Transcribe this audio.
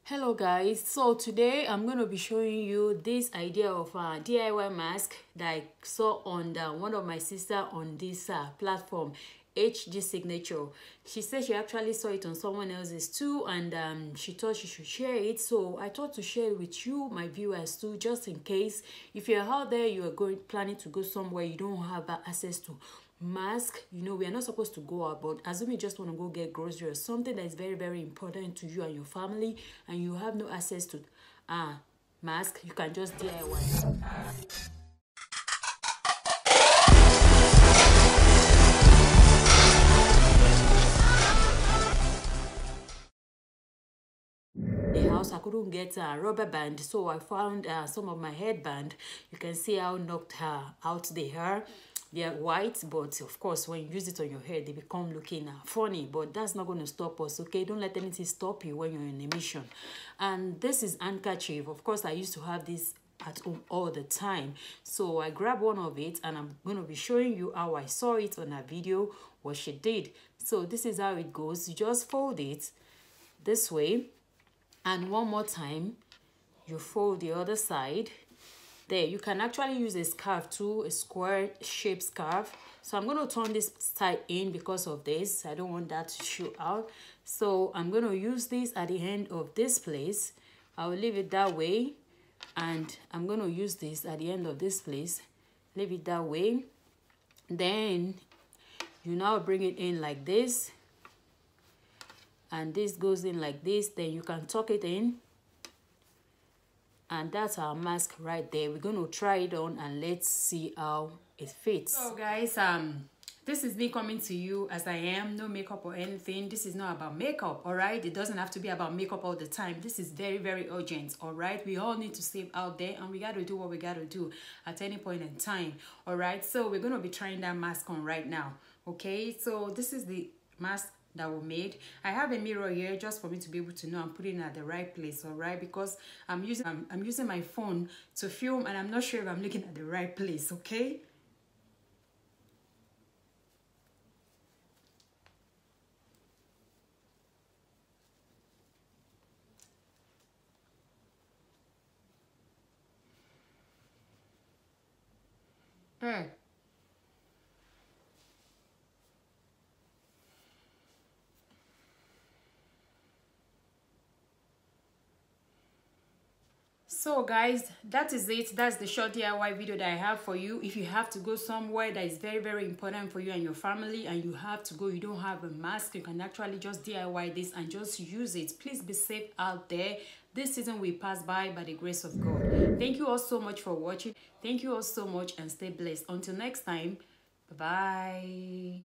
Hello guys, so today I'm going to be showing you this idea of a DIY mask that I saw on one of my sister on this platform, Hdsignature. She said she actually saw it on someone else's too, and she thought she should share it. So I thought to share it with you, my viewers too, just in case if you're out there, you are planning to go somewhere, you don't have access to mask. You know, we are not supposed to go out, but assume you just want to go get groceries or something that is very important to you and your family, and you have no access to mask, you can just DIY. The house I couldn't get a rubber band, so I found some of my headband. You can see how knocked her out they are. They are white, but of course when you use it on your head they become looking funny, but that's not going to stop us. Okay, don't let anything stop you when you're in a mission. And this is handkerchief. Of course I used to have this at home all the time, so I grabbed one of it and I'm going to be showing you how I saw it on a video, what she did. So this is how it goes. You just fold it this way, and one more time you fold the other side. There, you can actually use a scarf too, a square shaped scarf. So I'm going to turn this side in because of this. I don't want that to show out. So I'm going to use this at the end of this place. I will leave it that way. And I'm going to use this at the end of this place. Leave it that way. Then you now bring it in like this. And this goes in like this. Then you can tuck it in. And that's our mask right there. We're going to try it on and let's see how it fits. So guys, this is me coming to you as I am, no makeup or anything. This is not about makeup, all right? It doesn't have to be about makeup all the time. This is very urgent, all right? We all need to save out there, and we got to do what we got to do at any point in time, all right? So we're going to be trying that mask on right now, okay? So this is the mask that we made. I have a mirror here just for me to be able to know I'm putting it at the right place, all right? Because I'm using my phone to film and I'm not sure if I'm looking at the right place, okay? So guys, that is it. That's the short DIY video that I have for you. If you have to go somewhere that is very important for you and your family, and you have to go, you don't have a mask, you can actually just DIY this and just use it. Please be safe out there. This season will pass by the grace of God. Thank you all so much for watching. Thank you all so much, and stay blessed. Until next time, bye bye.